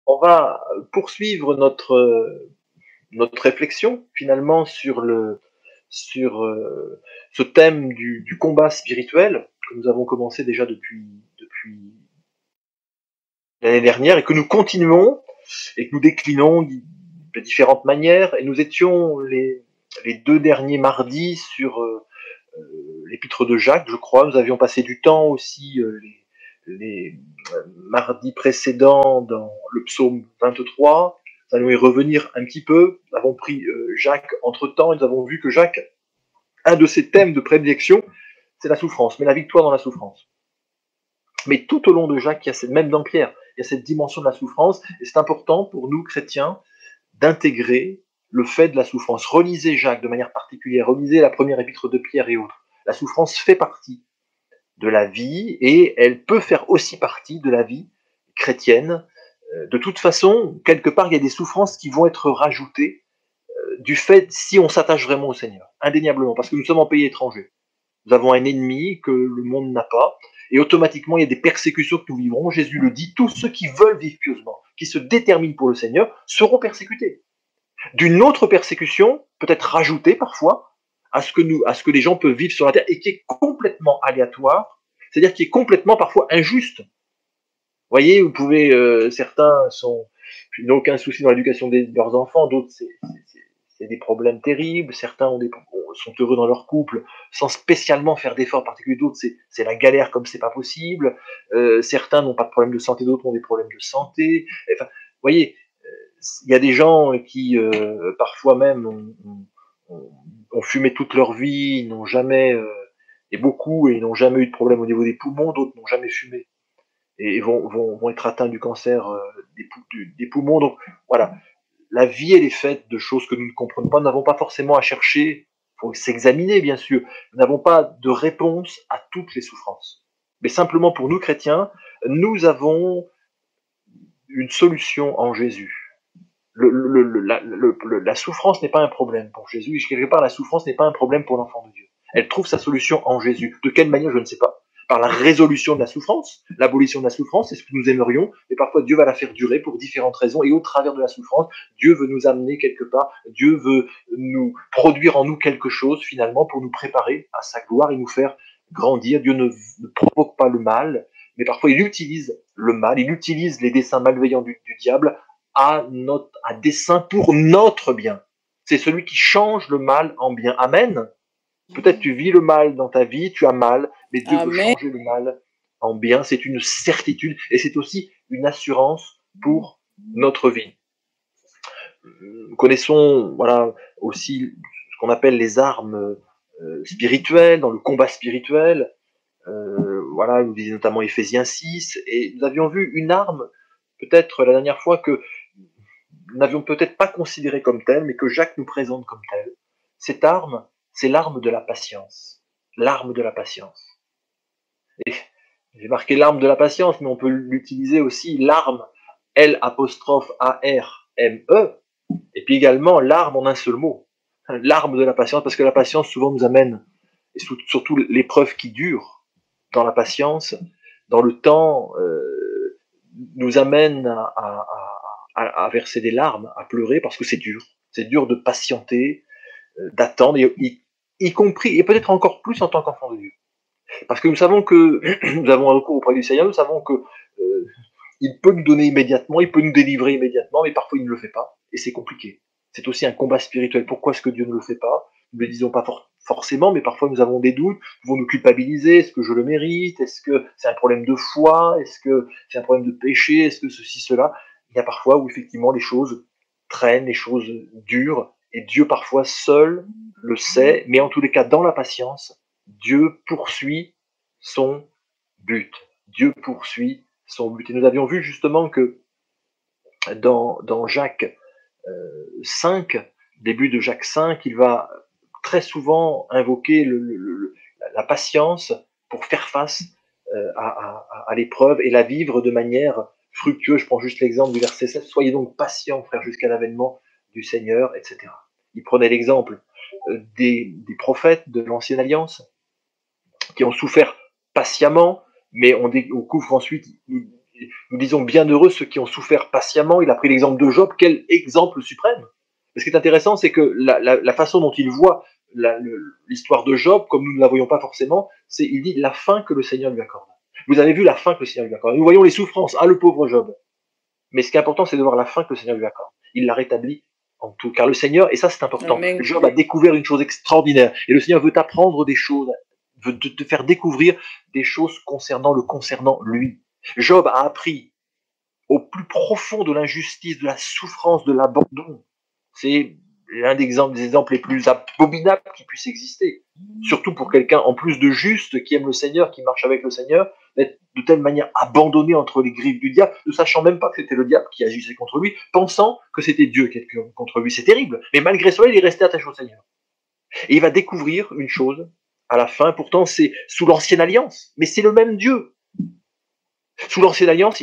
On va poursuivre notre réflexion finalement sur ce thème du combat spirituel que nous avons commencé déjà depuis l'année dernière et que nous continuons et que nous déclinons de différentes manières. Et nous étions les deux derniers mardis sur l'épître de Jacques, je crois. Nous avions passé du temps aussi les mardis précédents dans le psaume 23. Nous allons y revenir un petit peu. Nous avons pris Jacques entre-temps et nous avons vu que Jacques, un de ses thèmes de prédilection, c'est la souffrance, mais la victoire dans la souffrance. Mais tout au long de Jacques, même dans Pierre, il y a cette dimension de la souffrance, et c'est important pour nous, chrétiens, d'intégrer le fait de la souffrance. Relisez Jacques de manière particulière, relisez la première épître de Pierre et autres. La souffrance fait partie de la vie et elle peut faire aussi partie de la vie chrétienne. De toute façon, quelque part, il y a des souffrances qui vont être rajoutées du fait si on s'attache vraiment au Seigneur, indéniablement, parce que nous sommes en pays étranger. Nous avons un ennemi que le monde n'a pas, et automatiquement, il y a des persécutions que nous vivrons. Jésus le dit, tous ceux qui veulent vivre pieusement, qui se déterminent pour le Seigneur, seront persécutés. D'une autre persécution, peut-être rajoutée parfois, à ce que les gens peuvent vivre sur la terre, et qui est complètement aléatoire, c'est-à-dire qui est complètement parfois injuste. Vous voyez, vous pouvez, certains n'ont aucun souci dans l'éducation de leurs enfants, d'autres c'est des problèmes terribles, certains sont heureux dans leur couple sans spécialement faire d'efforts particuliers, d'autres c'est la galère comme c'est pas possible, certains n'ont pas de problème de santé, d'autres ont des problèmes de santé, enfin, vous voyez, il y a des gens qui parfois même ont fumé toute leur vie, n'ont jamais, et beaucoup, et n'ont jamais eu de problème au niveau des poumons, d'autres n'ont jamais fumé et vont être atteints du cancer des poumons. Donc voilà, la vie, elle est faite de choses que nous ne comprenons pas. Nous n'avons pas forcément à chercher, il faut s'examiner, bien sûr. Nous n'avons pas de réponse à toutes les souffrances. Mais simplement pour nous, chrétiens, nous avons une solution en Jésus. La souffrance n'est pas un problème pour Jésus. Et quelque part, la souffrance n'est pas un problème pour l'enfant de Dieu. Elle trouve sa solution en Jésus. De quelle manière, je ne sais pas. Par la résolution de la souffrance, l'abolition de la souffrance, c'est ce que nous aimerions, mais parfois Dieu va la faire durer pour différentes raisons, et au travers de la souffrance, Dieu veut nous amener quelque part, Dieu veut nous produire en nous quelque chose finalement pour nous préparer à sa gloire et nous faire grandir. Dieu ne provoque pas le mal, mais parfois il utilise le mal, il utilise les desseins malveillants du diable à dessein pour notre bien. C'est celui qui change le mal en bien. Amen. Peut-être tu vis le mal dans ta vie, tu as mal, mais Dieu veut changer le mal en bien. C'est une certitude et c'est aussi une assurance pour notre vie. Nous connaissons voilà, aussi ce qu'on appelle les armes spirituelles, dans le combat spirituel. Voilà, nous disait notamment Éphésiens 6, et nous avions vu une arme, peut-être la dernière fois, que nous n'avions peut-être pas considérée comme telle, mais que Jacques nous présente comme telle. Cette arme, c'est l'arme de la patience. L'arme de la patience. Et j'ai marqué l'arme de la patience, mais on peut l'utiliser aussi, l'arme, L'-A-R-M-E, et puis également l'arme en un seul mot. L'arme de la patience, parce que la patience souvent nous amène, et surtout l'épreuve qui dure dans la patience, dans le temps, nous amène à verser des larmes, à pleurer, parce que c'est dur. C'est dur de patienter, d'attendre, y compris, et peut-être encore plus en tant qu'enfant de Dieu. Parce que nous savons que nous avons un recours auprès du Seigneur, nous savons que il peut nous donner immédiatement, il peut nous délivrer immédiatement, mais parfois il ne le fait pas, et c'est compliqué. C'est aussi un combat spirituel. Pourquoi est-ce que Dieu ne le fait pas? Nous ne le disons pas forcément, mais parfois nous avons des doutes, nous vont nous culpabiliser, est-ce que je le mérite? Est-ce que c'est un problème de foi? Est-ce que c'est un problème de péché? Est-ce que ceci, cela? Il y a parfois où effectivement les choses traînent, les choses durent, et Dieu parfois seul le sait, mais en tous les cas, dans la patience, Dieu poursuit son but. Dieu poursuit son but. Et nous avions vu justement que dans Jacques 5, début de Jacques 5, il va très souvent invoquer la patience pour faire face à l'épreuve et la vivre de manière fructueuse. Je prends juste l'exemple du verset 7, soyez donc patients, frères, jusqu'à l'avènement du Seigneur, etc. Il prenait l'exemple des prophètes de l'Ancienne Alliance qui ont souffert patiemment, mais on couvre ensuite nous disons bienheureux ceux qui ont souffert patiemment. Il a pris l'exemple de Job. Quel exemple suprême! Ce qui est intéressant, c'est que la façon dont il voit l'histoire de Job, comme nous ne la voyons pas forcément, c'est il dit la fin que le Seigneur lui accorde. Vous avez vu la fin que le Seigneur lui accorde. Nous voyons les souffrances, le pauvre Job. Mais ce qui est important, c'est de voir la fin que le Seigneur lui accorde. Il l'a rétabli en tout. Car le Seigneur, et ça c'est important, Amen. Job a découvert une chose extraordinaire. Et le Seigneur veut t'apprendre des choses, veut te faire découvrir des choses concernant lui. Job a appris au plus profond de l'injustice, de la souffrance, de l'abandon. C'est l'un des exemples les plus abominables qui puissent exister. Surtout pour quelqu'un, en plus de juste, qui aime le Seigneur, qui marche avec le Seigneur, d'être de telle manière abandonné entre les griffes du diable, ne sachant même pas que c'était le diable qui agissait contre lui, pensant que c'était Dieu qui était contre lui. C'est terrible. Mais malgré cela, il est resté attaché au Seigneur. Et il va découvrir une chose, à la fin, pourtant c'est sous l'ancienne alliance, mais c'est le même Dieu. Sous l'ancienne alliance,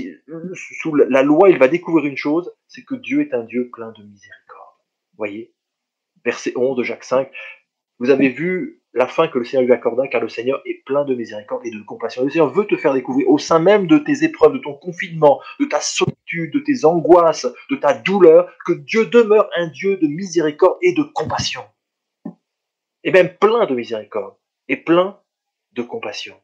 sous la loi, il va découvrir une chose, c'est que Dieu est un Dieu plein de miséricorde. Voyez, verset 11 de Jacques 5, vous avez vu la fin que le Seigneur lui accorda, car le Seigneur est plein de miséricorde et de compassion. Le Seigneur veut te faire découvrir, au sein même de tes épreuves, de ton confinement, de ta solitude, de tes angoisses, de ta douleur, que Dieu demeure un Dieu de miséricorde et de compassion. Et même plein de miséricorde et plein de compassion.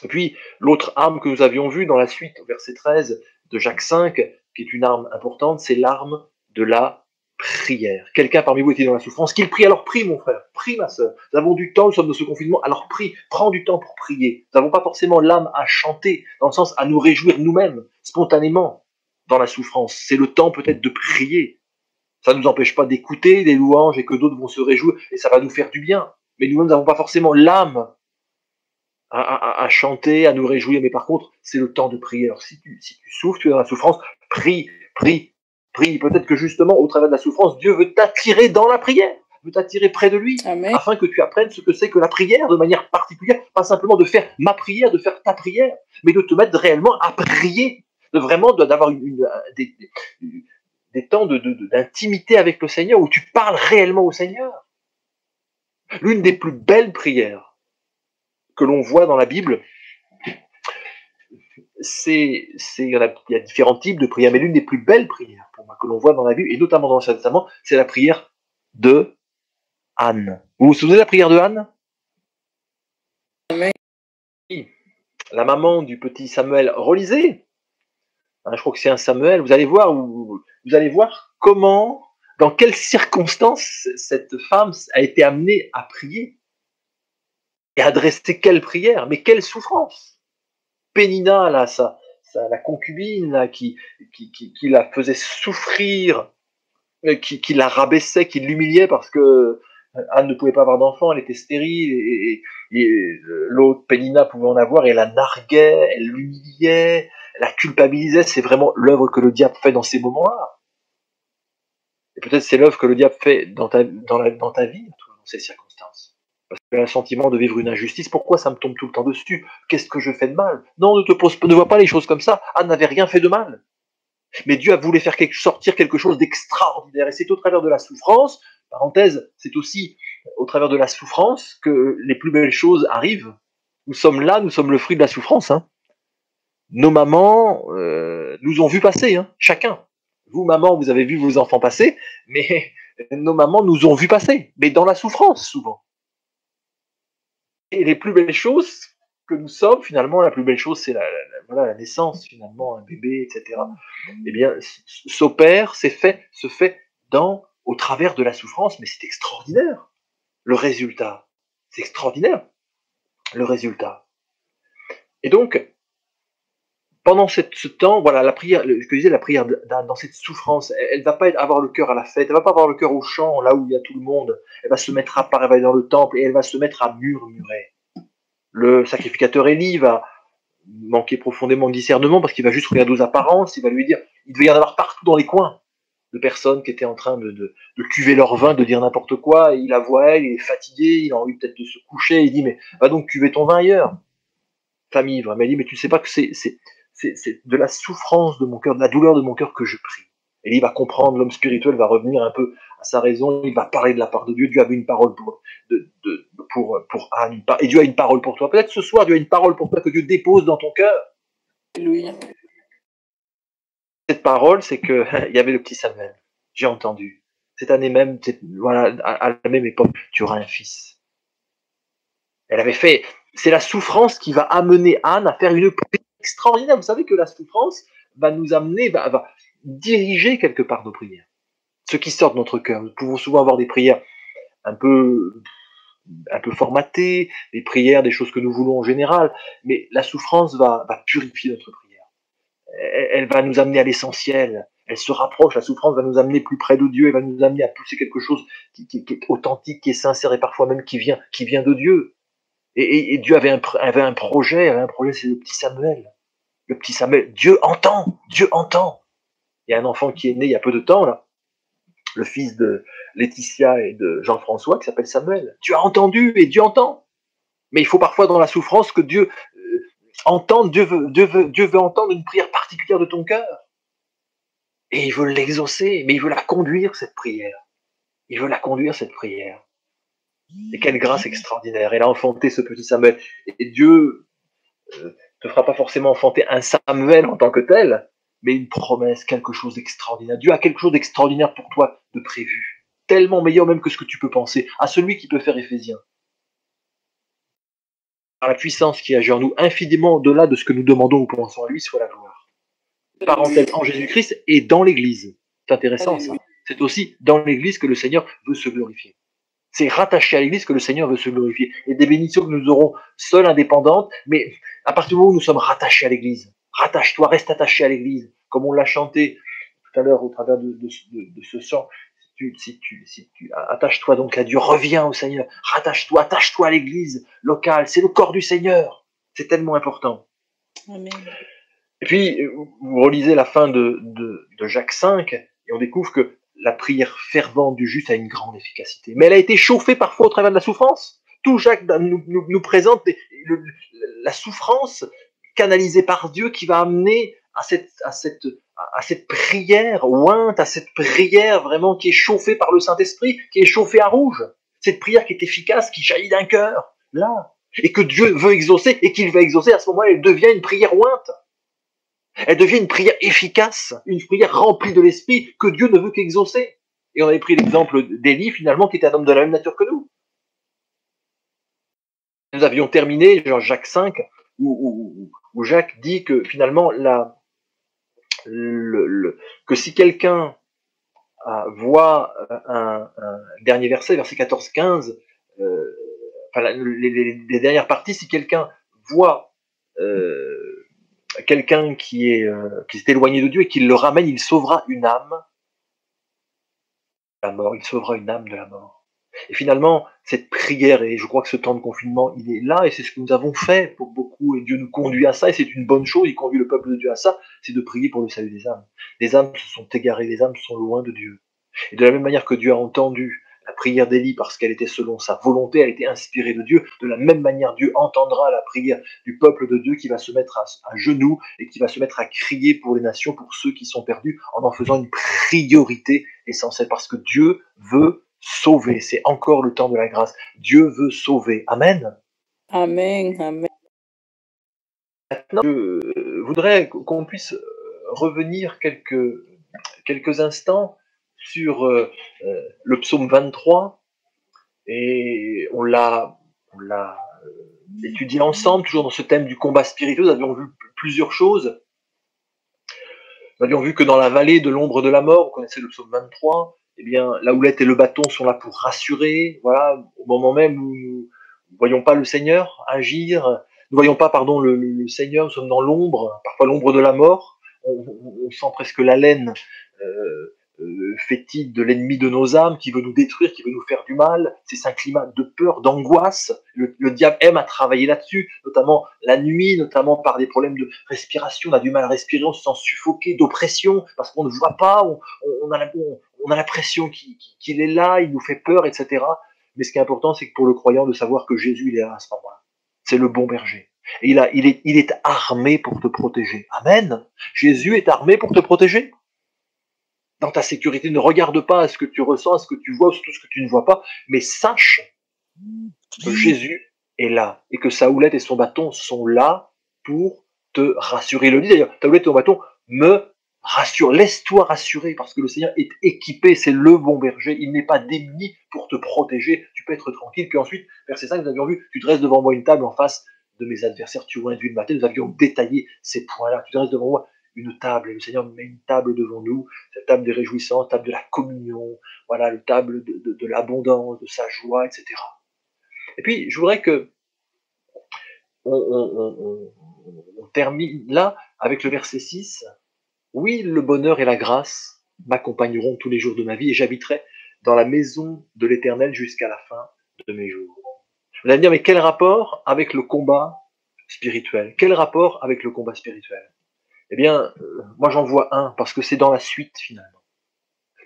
Et puis, l'autre arme que nous avions vue dans la suite, au verset 13 de Jacques 5, qui est une arme importante, c'est l'arme de la prière. Quelqu'un parmi vous était dans la souffrance, qu'il prie, alors prie mon frère, prie ma sœur. Nous avons du temps, nous sommes dans ce confinement, alors prie, prends du temps pour prier. Nous n'avons pas forcément l'âme à chanter, dans le sens à nous réjouir nous-mêmes, spontanément, dans la souffrance. C'est le temps peut-être de prier. Ça ne nous empêche pas d'écouter des louanges et que d'autres vont se réjouir, et ça va nous faire du bien. Mais nous-mêmes n'avons pas forcément l'âme à chanter, à nous réjouir, mais par contre, c'est le temps de prier. Alors si tu souffres, tu es dans la souffrance, prie, prie, prie. Peut-être que justement, au travers de la souffrance, Dieu veut t'attirer dans la prière, veut t'attirer près de lui, Amen. afin que tu apprennes ce que c'est que la prière de manière particulière, pas simplement de faire ma prière, de faire ta prière, mais de te mettre réellement à prier, de vraiment d'avoir des temps d'intimité avec le Seigneur, où tu parles réellement au Seigneur. L'une des plus belles prières que l'on voit dans la Bible, il y a différents types de prières, mais l'une des plus belles prières pour moi que l'on voit dans la Bible, et notamment dans l'Ancien Testament, c'est la prière de Anne. Vous vous souvenez de la prière de Anne? Amen. La maman du petit Samuel. Relisez. Je crois que c'est un Samuel. Vous allez voir comment, dans quelles circonstances cette femme a été amenée à prier et à adresser quelle prière, mais quelle souffrance. Pénina, là, la concubine, là, qui la faisait souffrir, qui la rabaissait, qui l'humiliait parce que Anne ne pouvait pas avoir d'enfant, elle était stérile, et l'autre, Pénina, pouvait en avoir, et elle la narguait, elle l'humiliait, elle la culpabilisait. C'est vraiment l'œuvre que le diable fait dans ces moments-là. Et peut-être c'est l'œuvre que le diable fait dans ta vie, dans ces circonstances. Parce que tu as un sentiment de vivre une injustice. Pourquoi ça me tombe tout le temps dessus? Qu'est-ce que je fais de mal? Non, ne vois pas les choses comme ça. Anne n'avait rien fait de mal. Mais Dieu a voulu faire sortir quelque chose d'extraordinaire. Et c'est au travers de la souffrance, parenthèse, c'est aussi au travers de la souffrance que les plus belles choses arrivent. Nous sommes là, nous sommes le fruit de la souffrance. Nos mamans nous ont vu passer, chacun. Vous, maman, vous avez vu vos enfants passer, mais nos mamans nous ont vu passer, mais dans la souffrance, souvent. Et les plus belles choses que nous sommes, finalement, la plus belle chose, c'est la naissance, finalement, un bébé, etc. Eh bien, se fait au travers de la souffrance, mais c'est extraordinaire. Le résultat, c'est extraordinaire. Le résultat. Et donc, pendant ce temps, voilà, la prière, ce que je disais, la prière dans cette souffrance, elle ne va pas avoir le cœur à la fête, elle ne va pas avoir le cœur au chant, là où il y a tout le monde. Elle va se mettre à part, elle va aller dans le temple et elle va se mettre à murmurer. Le sacrificateur Élie va manquer profondément de discernement parce qu'il va juste regarder aux apparences, il va lui dire, il devait y en avoir partout dans les coins de personnes qui étaient en train de cuver leur vin, de dire n'importe quoi, et il la voit, il est fatigué, il a envie peut-être de se coucher, il dit, mais va donc cuver ton vin ailleurs. Femme ivre, mais elle dit, mais tu ne sais pas que c'est de la souffrance de mon cœur, de la douleur de mon cœur que je prie. Et il va comprendre, l'homme spirituel va revenir un peu à sa raison, il va parler de la part de Dieu. Dieu avait une parole pour Anne, et Dieu a une parole pour toi. Peut-être ce soir, Dieu a une parole pour toi que Dieu dépose dans ton cœur. Alléluia. Cette parole, c'est que il y avait le petit Samuel. J'ai entendu. Cette année même, voilà, à la même époque, tu auras un fils. Elle avait fait. C'est la souffrance qui va amener Anne à faire une prière extraordinaire. Vous savez que la souffrance va nous amener, va diriger quelque part nos prières. Ce qui sort de notre cœur. Nous pouvons souvent avoir des prières un peu formatées, des prières, des choses que nous voulons en général, mais la souffrance va purifier notre prière. Elle va nous amener à l'essentiel. Elle se rapproche, la souffrance va nous amener plus près de Dieu, elle va nous amener à pousser quelque chose qui est authentique, qui est sincère et parfois même qui vient de Dieu. Et Dieu avait un projet, c'est le petit Samuel. Le petit Samuel, Dieu entend. Il y a un enfant qui est né il y a peu de temps, là, le fils de Laetitia et de Jean-François, qui s'appelle Samuel. Dieu a entendu et Dieu entend. Mais il faut parfois dans la souffrance que Dieu entende, Dieu veut entendre une prière particulière de ton cœur. Et il veut l'exaucer, mais il veut la conduire, cette prière. Et quelle grâce extraordinaire. Elle a enfanté ce petit Samuel. Et Dieu te fera pas forcément enfanter un Samuel en tant que tel, mais une promesse, quelque chose d'extraordinaire. Dieu a quelque chose d'extraordinaire pour toi de prévu. Tellement meilleur même que ce que tu peux penser. À celui qui peut faire Éphésiens. Par la puissance qui agit en nous, infiniment au-delà de ce que nous demandons ou pensons, à lui soit la gloire. Parenthèse en Jésus-Christ et dans l'Église. C'est intéressant ça. C'est aussi dans l'Église que le Seigneur veut se glorifier. C'est rattaché à l'Église que le Seigneur veut se glorifier. Et des bénédictions que nous aurons seules, indépendantes, mais à partir du moment où nous sommes rattachés à l'Église, rattache-toi, reste attaché à l'Église, comme on l'a chanté tout à l'heure au travers de ce chant. Attache-toi donc à Dieu, reviens au Seigneur, rattache-toi, attache-toi à l'Église locale, c'est le corps du Seigneur. C'est tellement important. Amen. Et puis, vous relisez la fin de Jacques 5, et on découvre que la prière fervente du juste a une grande efficacité. Mais elle a été chauffée parfois au travers de la souffrance. Tout Jacques nous présente la souffrance canalisée par Dieu qui va amener à cette prière ointe, à cette prière vraiment qui est chauffée par le Saint-Esprit, qui est chauffée à rouge. Cette prière qui est efficace, qui jaillit d'un cœur, là. Et que Dieu veut exaucer, et qu'il va exaucer, à ce moment-là, elle devient une prière ointe. Elle devient une prière efficace, une prière remplie de l'esprit que Dieu ne veut qu'exaucer. Et on avait pris l'exemple d'Élie, finalement, qui était un homme de la même nature que nous. Nous avions terminé, genre Jacques 5, où Jacques dit que finalement, que si quelqu'un voit un dernier verset, verset 14-15, les dernières parties, si quelqu'un voit quelqu'un qui s'est éloigné de Dieu et qu'il le ramène, il sauvera une âme de la mort, il sauvera une âme de la mort. Et finalement, cette prière, et je crois que ce temps de confinement, il est là, et c'est ce que nous avons fait pour beaucoup, et Dieu nous conduit à ça, et c'est une bonne chose, il conduit le peuple de Dieu à ça, c'est de prier pour le salut des âmes. Les âmes se sont égarées, les âmes sont loin de Dieu. Et de la même manière que Dieu a entendu la prière d'Élie parce qu'elle était selon sa volonté, elle était inspirée de Dieu, de la même manière Dieu entendra la prière du peuple de Dieu qui va se mettre à genoux et qui va se mettre à crier pour les nations, pour ceux qui sont perdus, en faisant une priorité essentielle, parce que Dieu veut sauver. C'est encore le temps de la grâce. Dieu veut sauver. Amen. Amen. Amen. Maintenant, je voudrais qu'on puisse revenir quelques instants sur le psaume 23, et on l'a étudié ensemble, toujours dans ce thème du combat spirituel. Nous avions vu plusieurs choses. Nous avions vu que dans la vallée de l'ombre de la mort, vous connaissez le psaume 23, eh bien, la houlette et le bâton sont là pour rassurer, voilà, au moment même où nous ne voyons pas le Seigneur agir, nous ne voyons pas, le Seigneur, nous sommes dans l'ombre, parfois l'ombre de la mort, on sent presque l'haleine fétide de l'ennemi de nos âmes qui veut nous détruire, qui veut nous faire du mal. C'est un climat de peur, d'angoisse. Le diable aime à travailler là-dessus, notamment la nuit, notamment par des problèmes de respiration. On a du mal à respirer, on se sent suffoqué, d'oppression, parce qu'on ne voit pas, on a l'impression qu'il est là, il nous fait peur, etc. Mais ce qui est important, c'est que pour le croyant, de savoir que Jésus, il est là à ce moment-là. C'est le bon berger. Et il est armé pour te protéger. Amen. Jésus est armé pour te protéger. Dans ta sécurité, ne regarde pas à ce que tu ressens, à ce que tu vois, surtout ce que tu ne vois pas, mais sache que Jésus est là et que sa houlette et son bâton sont là pour te rassurer. Il le dit d'ailleurs, ta houlette et ton bâton me rassure, laisse-toi rassurer parce que le Seigneur est équipé, c'est le bon berger, il n'est pas démuni pour te protéger, tu peux être tranquille. Puis ensuite, verset 5, nous avions vu, tu dresses devant moi une table en face de mes adversaires, tu vois d'huile matin, nous avions détaillé ces points-là, tu dresses devant moi une table, et le Seigneur met une table devant nous, cette table des réjouissances, table de la communion, voilà, le table de l'abondance, de sa joie, etc. Et puis, je voudrais que on termine là avec le verset 6. Oui, le bonheur et la grâce m'accompagneront tous les jours de ma vie et j'habiterai dans la maison de l'Éternel jusqu'à la fin de mes jours. Vous allez me dire, mais quel rapport avec le combat spirituel? Quel rapport avec le combat spirituel? Eh bien, moi j'en vois un, parce que c'est dans la suite finalement.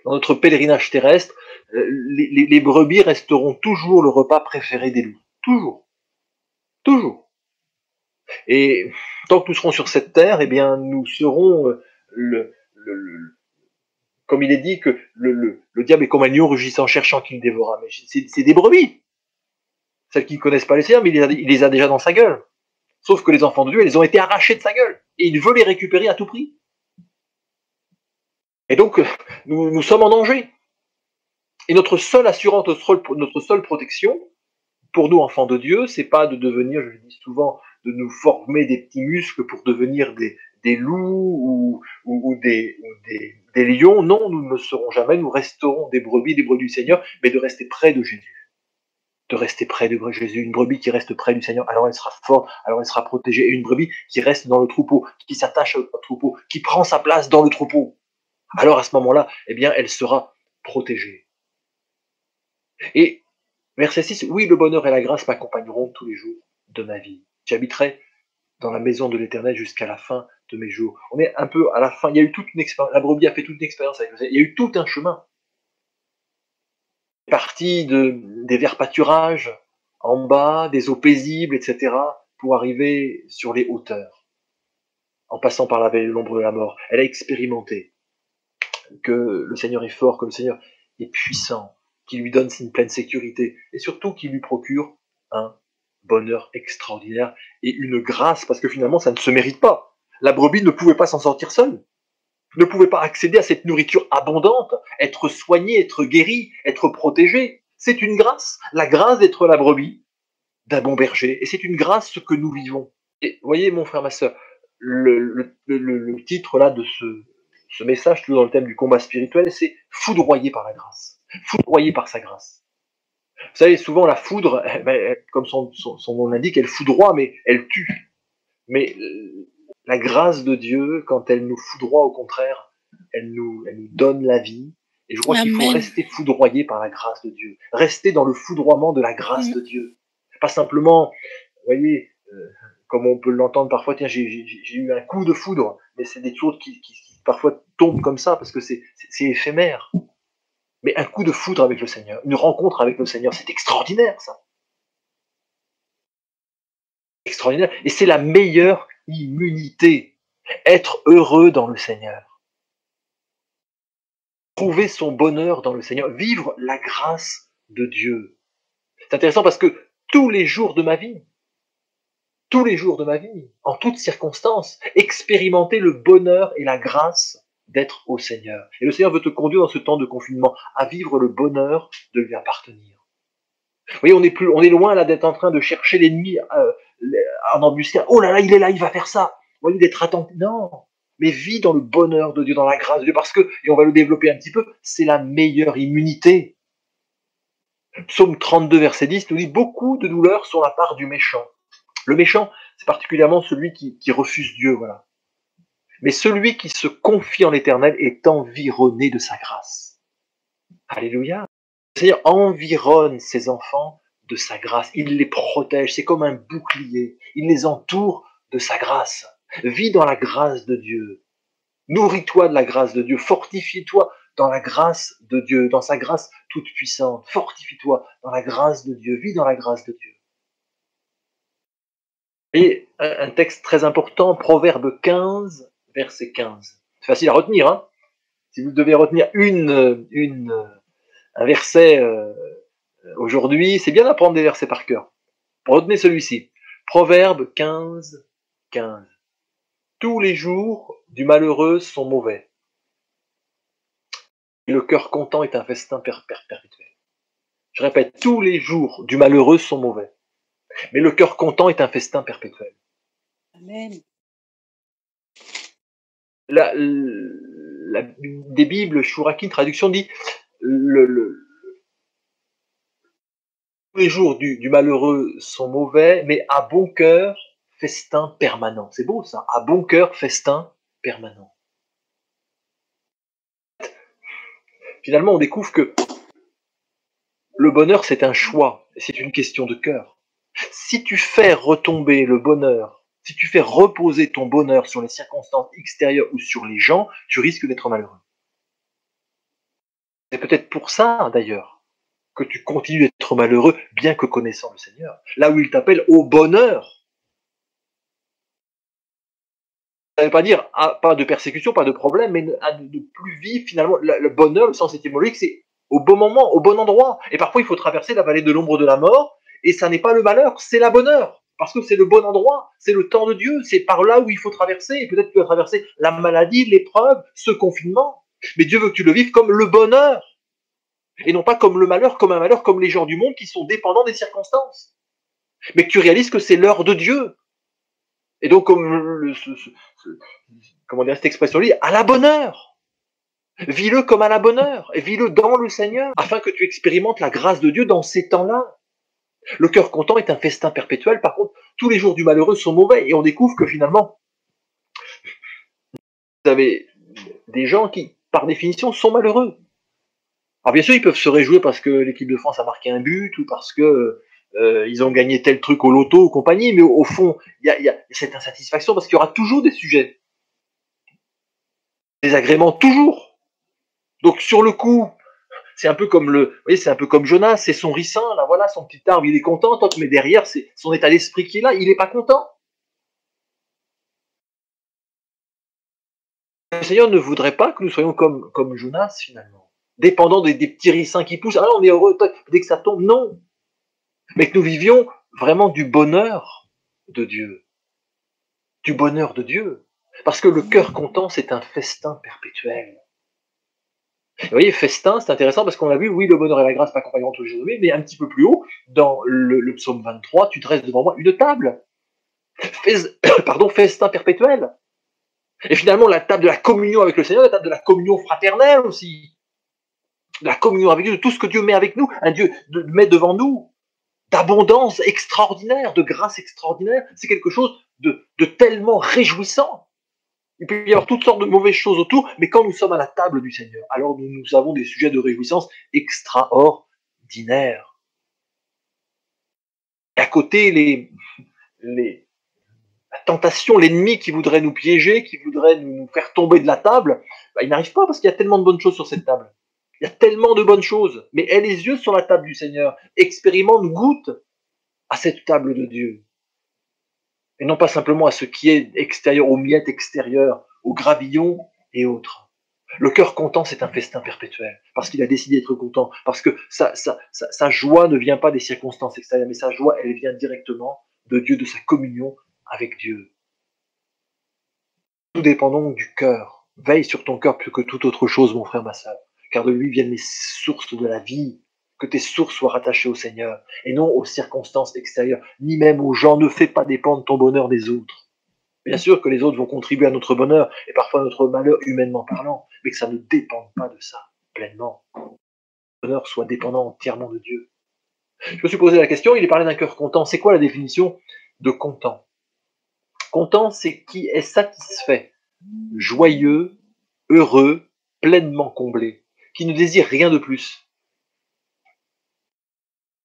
Dans notre pèlerinage terrestre, les brebis resteront toujours le repas préféré des loups. Toujours. Toujours. Et tant que nous serons sur cette terre, eh bien, nous serons comme il est dit que le diable est comme un lion rugissant, cherchant qui le dévora. Mais c'est des brebis. Celles qui ne connaissent pas le Seigneur, mais il les a déjà dans sa gueule. Sauf que les enfants de Dieu, ils ont été arrachés de sa gueule. Et il veut les récupérer à tout prix. Et donc, nous sommes en danger. Et notre seule assurance, notre seule protection, pour nous, enfants de Dieu, c'est pas de devenir, je le dis souvent, de nous former des petits muscles pour devenir des loups ou des lions. Non, nous ne le serons jamais. Nous resterons des brebis du Seigneur, mais de rester près de Jésus. De rester près de Jésus. Une brebis qui reste près du Seigneur, alors elle sera forte, alors elle sera protégée. Et une brebis qui reste dans le troupeau, qui s'attache au troupeau, qui prend sa place dans le troupeau, alors à ce moment-là, eh bien, elle sera protégée. Et verset 6, oui, le bonheur et la grâce m'accompagneront tous les jours de ma vie. J'habiterai dans la maison de l'Éternel jusqu'à la fin de mes jours. On est un peu à la fin. Il y a eu toute une expérience. La brebis a fait toute une expérience avec le Seigneur. Il y a eu tout un chemin. Parti des verts pâturages, en bas, des eaux paisibles, etc., pour arriver sur les hauteurs, en passant par la vallée de l'ombre de la mort. Elle a expérimenté que le Seigneur est fort, que le Seigneur est puissant, qui lui donne une pleine sécurité, et surtout qui lui procure un bonheur extraordinaire et une grâce, parce que finalement ça ne se mérite pas. La brebis ne pouvait pas s'en sortir seule, ne pouvait pas accéder à cette nourriture abondante, être soignée, être guérie, être protégée. C'est une grâce, la grâce d'être la brebis d'un bon berger, et c'est une grâce que nous vivons. Et voyez mon frère, ma sœur, le titre là de ce message, toujours dans le thème du combat spirituel, c'est foudroyé par la grâce, foudroyé par sa grâce. Vous savez, souvent la foudre, comme son nom l'indique, elle foudroie, mais elle tue. Mais la grâce de Dieu, quand elle nous foudroie, au contraire, elle nous donne la vie. Et je crois qu'il faut rester foudroyé par la grâce de Dieu, rester dans le foudroiement de la grâce de Dieu. Pas simplement, vous voyez, comme on peut l'entendre parfois, tiens, j'ai eu un coup de foudre, mais c'est des choses qui parfois tombent comme ça, parce que c'est éphémère. Mais un coup de foudre avec le Seigneur, une rencontre avec le Seigneur, c'est extraordinaire, ça. Extraordinaire. Et c'est la meilleure immunité. Être heureux dans le Seigneur. Trouver son bonheur dans le Seigneur. Vivre la grâce de Dieu. C'est intéressant parce que tous les jours de ma vie, en toutes circonstances, expérimenter le bonheur et la grâce d'être au Seigneur. Et le Seigneur veut te conduire dans ce temps de confinement à vivre le bonheur de lui appartenir. Vous voyez, on est loin là d'être en train de chercher l'ennemi en embuscade. Oh là là, il est là, il va faire ça. Au lieu d'être attentif. Non, mais vis dans le bonheur de Dieu, dans la grâce de Dieu, parce que, et on va le développer un petit peu, c'est la meilleure immunité. Psaume 32, verset 10 nous dit, beaucoup de douleurs sont la part du méchant. Le méchant, c'est particulièrement celui qui refuse Dieu, voilà. Mais celui qui se confie en l'Éternel est environné de sa grâce. Alléluia. Le Seigneur environne ses enfants de sa grâce. Il les protège. C'est comme un bouclier. Il les entoure de sa grâce. Vis dans la grâce de Dieu. Nourris-toi de la grâce de Dieu. Fortifie-toi dans la grâce de Dieu, dans sa grâce toute puissante. Fortifie-toi dans la grâce de Dieu. Vis dans la grâce de Dieu. Et un texte très important, Proverbe 15, verset 15. C'est facile à retenir, hein. Si vous devez retenir un verset aujourd'hui, c'est bien d'apprendre des versets par cœur. Retenez celui-ci. Proverbe 15, 15. tous les jours du malheureux sont mauvais. Et le cœur content est un festin perpétuel. Je répète, tous les jours du malheureux sont mauvais. Mais le cœur content est un festin perpétuel. Amen. Des Bibles, Chouraki, traduction dit tous les jours du malheureux sont mauvais, mais à bon cœur, festin permanent. C'est beau ça, à bon cœur, festin permanent. Finalement, on découvre que le bonheur, c'est un choix, et c'est une question de cœur. Si tu fais retomber le bonheur, si tu fais reposer ton bonheur sur les circonstances extérieures ou sur les gens, tu risques d'être malheureux. C'est peut-être pour ça, d'ailleurs, que tu continues d'être malheureux, bien que connaissant le Seigneur. Là où il t'appelle au bonheur. Ça ne veut pas dire pas de persécution, pas de problème, mais de plus vivre finalement. Le bonheur, le sens étymologique, c'est au bon moment, au bon endroit. Et parfois, il faut traverser la vallée de l'ombre de la mort, et ça n'est pas le malheur, c'est la bonheur. Parce que c'est le bon endroit, c'est le temps de Dieu, c'est par là où il faut traverser. Et peut-être que tu vas traverser la maladie, l'épreuve, ce confinement. Mais Dieu veut que tu le vives comme le bonheur. Et non pas comme le malheur, comme un malheur, comme les gens du monde qui sont dépendants des circonstances. Mais que tu réalises que c'est l'heure de Dieu. Et donc, comme comment dire cette expression-là, à la bonne heure. Vis-le comme à la bonne heure, et vis-le dans le Seigneur, afin que tu expérimentes la grâce de Dieu dans ces temps-là. Le cœur content est un festin perpétuel, par contre, tous les jours du malheureux sont mauvais, et on découvre que finalement, vous avez des gens qui, par définition, sont malheureux. Alors bien sûr, ils peuvent se réjouir parce que l'équipe de France a marqué un but, ou parce que ils ont gagné tel truc au loto ou compagnie, mais au fond, il y a cette insatisfaction parce qu'il y aura toujours des sujets. Des agréments, toujours. Donc sur le coup, c'est un peu comme vous voyez, c'est un peu comme Jonas, c'est son ricin, là voilà, son petit arbre, il est content, mais derrière, c'est son état d'esprit qui est là, il n'est pas content. Le Seigneur ne voudrait pas que nous soyons comme Jonas, finalement, dépendant des petits ricins qui poussent. Ah, on est heureux dès que ça tombe, non. Mais que nous vivions vraiment du bonheur de Dieu. Du bonheur de Dieu. Parce que le cœur content, c'est un festin perpétuel. Vous voyez, festin, c'est intéressant parce qu'on a vu, oui, le bonheur et la grâce m'accompagneront tous les jours de vie, mais un petit peu plus haut, dans le psaume 23, tu dresses devant moi une table. Festin perpétuel. Et finalement, la table de la communion avec le Seigneur, la table de la communion fraternelle aussi. La communion avec Dieu, de tout ce que Dieu met avec nous, un Dieu met devant nous, d'abondance extraordinaire, de grâce extraordinaire, c'est quelque chose de tellement réjouissant. Il peut y avoir toutes sortes de mauvaises choses autour, mais quand nous sommes à la table du Seigneur, alors nous avons des sujets de réjouissance extraordinaires. Et à côté, la tentation, l'ennemi qui voudrait nous piéger, qui voudrait nous faire tomber de la table, il n'arrive pas parce qu'il y a tellement de bonnes choses sur cette table. Il y a tellement de bonnes choses. Mais aie les yeux sur la table du Seigneur. Expérimente, goûte à cette table de Dieu. Et non pas simplement à ce qui est extérieur, aux miettes extérieures, aux gravillons et autres. Le cœur content, c'est un festin perpétuel, parce qu'il a décidé d'être content, parce que sa joie ne vient pas des circonstances extérieures, mais sa joie, elle vient directement de Dieu, de sa communion avec Dieu. Nous dépendons du cœur. Veille sur ton cœur plus que toute autre chose, mon frère, ma sœur, car de lui viennent les sources de la vie. Que tes sources soient rattachées au Seigneur, et non aux circonstances extérieures, ni même aux gens. Ne fais pas dépendre ton bonheur des autres. Bien sûr que les autres vont contribuer à notre bonheur, et parfois à notre malheur, humainement parlant, mais que ça ne dépende pas de ça, pleinement. Que le bonheur soit dépendant entièrement de Dieu. Je me suis posé la question, il est parlé d'un cœur content. C'est quoi la définition de content? Content, c'est qui est satisfait, joyeux, heureux, pleinement comblé, qui ne désire rien de plus.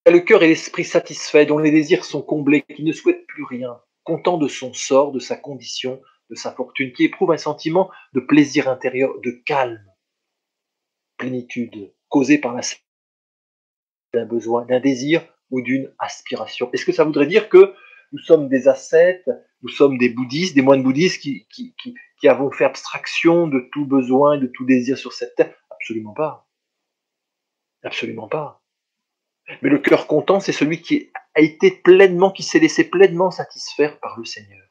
Le cœur et l'esprit satisfaits, dont les désirs sont comblés, qui ne souhaite plus rien, content de son sort, de sa condition, de sa fortune, qui éprouve un sentiment de plaisir intérieur, de calme, plénitude, causé par la d'un besoin, d'un désir ou d'une aspiration. Est-ce que ça voudrait dire que nous sommes des ascètes, nous sommes des bouddhistes, des moines bouddhistes qui avons fait abstraction de tout besoin, de tout désir sur cette terre? Absolument pas. Absolument pas. Mais le cœur content, c'est celui qui a été pleinement, qui s'est laissé pleinement satisfaire par le Seigneur.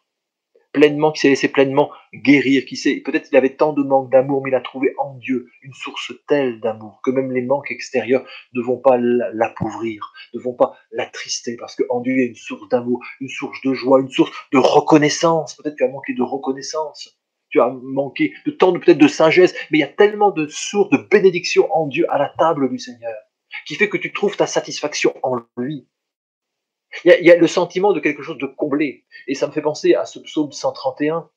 pleinement, qui s'est laissé pleinement guérir, peut-être il avait tant de manque d'amour, mais il a trouvé en Dieu une source telle d'amour que même les manques extérieurs ne vont pas l'appauvrir, ne vont pas l'attrister, parce qu'en Dieu il y a une source d'amour, une source de joie, une source de reconnaissance. Peut-être tu as manqué de reconnaissance, tu as manqué de tant peut-être de sagesse, mais il y a tellement de sources de bénédiction en Dieu à la table du Seigneur, qui fait que tu trouves ta satisfaction en lui. Il y a le sentiment de quelque chose de comblé. Et ça me fait penser à ce psaume 131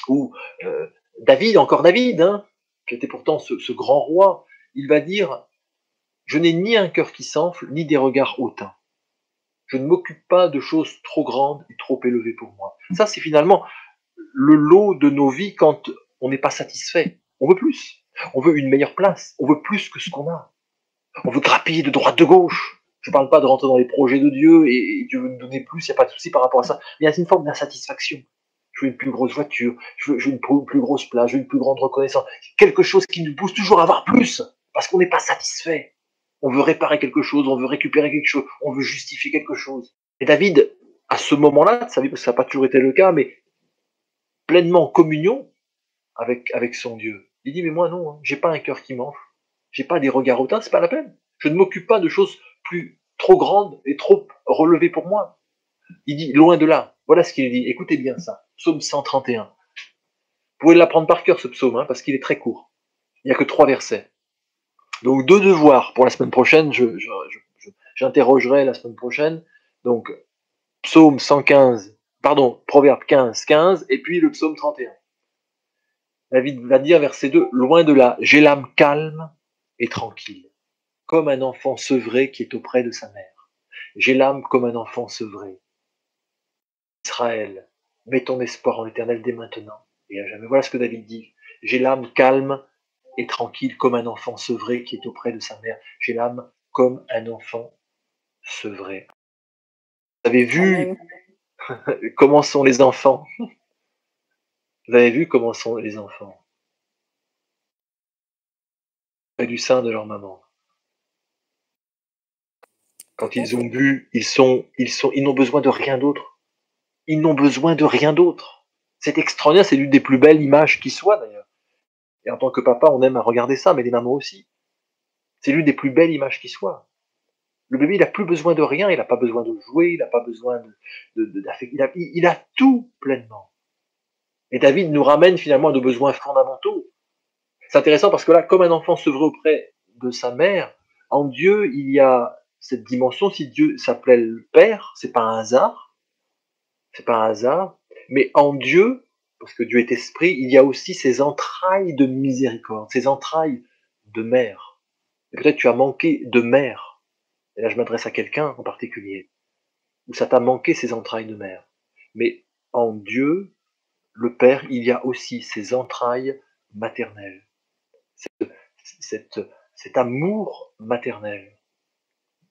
où David, encore David, hein, qui était pourtant ce grand roi, il va dire « Je n'ai ni un cœur qui s'enfle, ni des regards hautains. Je ne m'occupe pas de choses trop grandes et trop élevées pour moi. » Ça, c'est finalement le lot de nos vies quand on n'est pas satisfait. On veut plus. On veut une meilleure place. On veut plus que ce qu'on a. On veut grappiller de droite, de gauche. Je ne parle pas de rentrer dans les projets de Dieu et Dieu veut nous donner plus, il n'y a pas de souci par rapport à ça. Mais il y a une forme d'insatisfaction. Je veux une plus grosse voiture, je veux une plus grosse place, je veux une plus grande reconnaissance. Quelque chose qui nous pousse toujours à avoir plus, parce qu'on n'est pas satisfait. On veut réparer quelque chose, on veut récupérer quelque chose, on veut justifier quelque chose. Et David, à ce moment-là, ça n'a pas toujours été le cas, mais pleinement en communion avec son Dieu. Il dit, mais moi non, j'ai pas un cœur qui m'enfle, j'ai pas des regards hautains, c'est pas la peine. Je ne m'occupe pas de choses trop grandes et trop relevées pour moi. Il dit, loin de là. Voilà ce qu'il dit. Écoutez bien ça. Psaume 131. Vous pouvez l'apprendre par cœur, ce psaume, hein, parce qu'il est très court. Il n'y a que 3 versets. Donc, 2 devoirs pour la semaine prochaine. J'interrogerai la semaine prochaine. Donc, psaume 115, pardon, proverbe 15, 15, et puis le psaume 31. David va dire, verset 2, loin de là, j'ai l'âme calme et tranquille, comme un enfant sevré qui est auprès de sa mère. J'ai l'âme comme un enfant sevré. Israël, mets ton espoir en l'Éternel dès maintenant et à jamais. Voilà ce que David dit. J'ai l'âme calme et tranquille comme un enfant sevré qui est auprès de sa mère. J'ai l'âme comme un enfant sevré. Vous avez vu comment sont les enfants? Vous avez vu comment sont les enfants? Près du sein de leur maman. Quand ils ont bu, ils n'ont besoin de rien d'autre. Ils n'ont besoin de rien d'autre. C'est extraordinaire, c'est l'une des plus belles images qui soit d'ailleurs. Et en tant que papa, on aime à regarder ça, mais les mamans aussi. C'est l'une des plus belles images qui soit. Le bébé, il n'a plus besoin de rien, il n'a pas besoin de jouer, il n'a pas besoin il a tout pleinement. Et David nous ramène finalement à nos besoins fondamentaux. C'est intéressant parce que là, comme un enfant sevré auprès de sa mère, en Dieu, il y a cette dimension. Si Dieu s'appelait le Père, c'est pas un hasard, mais en Dieu, parce que Dieu est esprit, il y a aussi ces entrailles de miséricorde, ces entrailles de mère. Et peut-être tu as manqué de mère. Et là, je m'adresse à quelqu'un en particulier, où ça t'a manqué ces entrailles de mère. Mais en Dieu, le Père, il y a aussi ces entrailles maternelles. Cet amour maternel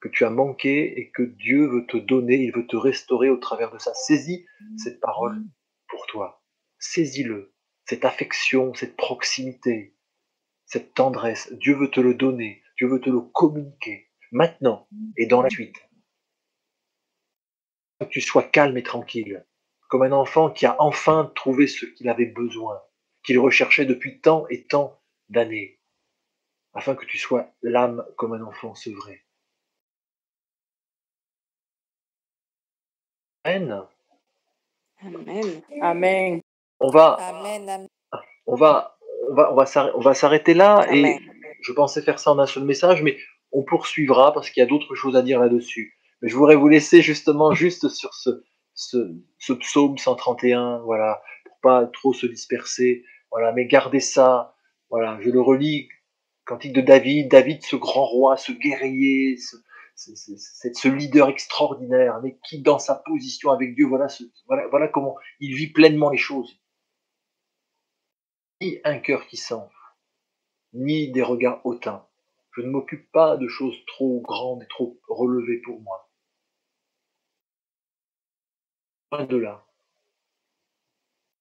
que tu as manqué et que Dieu veut te donner, il veut te restaurer au travers de ça. Saisis cette parole pour toi. Saisis-le. Cette affection, cette proximité, cette tendresse. Dieu veut te le donner. Dieu veut te le communiquer. Maintenant et dans la suite. Que tu sois calme et tranquille. Comme un enfant qui a enfin trouvé ce qu'il avait besoin, qu'il recherchait depuis tant et tant d'années. Afin que tu sois l'âme comme un enfant sevré. Amen. Amen. Amen. On va, Amen. on va, on va s'arrêter là et Amen. je pensais faire ça en un seul message, mais on poursuivra parce qu'il y a d'autres choses à dire là-dessus. Mais je voudrais vous laisser justement juste sur ce psaume 131, voilà, pour pas trop se disperser, voilà, mais gardez ça, voilà, je le relis, cantique de David, ce grand roi, ce guerrier, ce leader extraordinaire, mais qui dans sa position avec Dieu, voilà comment il vit pleinement les choses. Ni un cœur qui s'enfle, ni des regards hautains. Je ne m'occupe pas de choses trop grandes et trop relevées pour moi. Loin de là.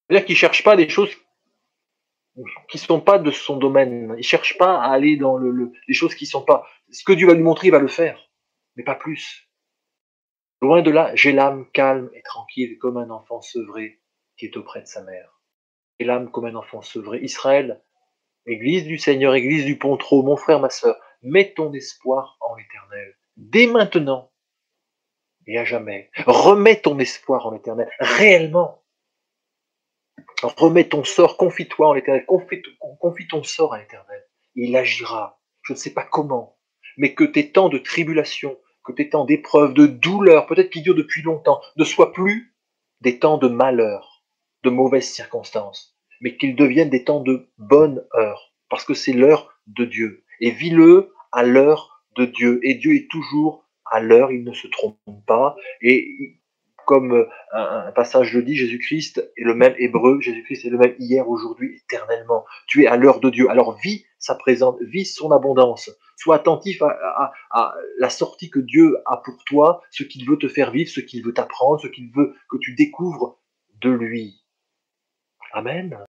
C'est-à-dire qu'il ne cherche pas des choses qui ne sont pas de son domaine. Il ne cherche pas à aller dans les choses qui ne sont pas. Ce que Dieu va lui montrer, il va le faire, mais pas plus. Loin de là, j'ai l'âme calme et tranquille comme un enfant sevré qui est auprès de sa mère. Et l'âme comme un enfant sevré. Israël, Église du Seigneur, Église du Pontrot, mon frère, ma sœur, mets ton espoir en l'Éternel, dès maintenant et à jamais. Remets ton espoir en l'Éternel, réellement. Remets ton sort, confie-toi en l'Éternel, confie ton sort à l'Éternel. Il agira, je ne sais pas comment, mais que tes temps de tribulation, que tes temps d'épreuve, de douleur, peut-être qui durent depuis longtemps, ne soient plus des temps de malheur, de mauvaises circonstances, mais qu'ils deviennent des temps de bonne heure, parce que c'est l'heure de Dieu. Et vis-le à l'heure de Dieu. Et Dieu est toujours à l'heure, il ne se trompe pas. Et comme un passage le dit, Jésus-Christ est le même hébreu, Jésus-Christ est le même hier, aujourd'hui, éternellement. Tu es à l'heure de Dieu. Alors vis sa présence, vis son abondance. Sois attentif à la sortie que Dieu a pour toi, ce qu'il veut te faire vivre, ce qu'il veut t'apprendre, ce qu'il veut que tu découvres de lui. Amen.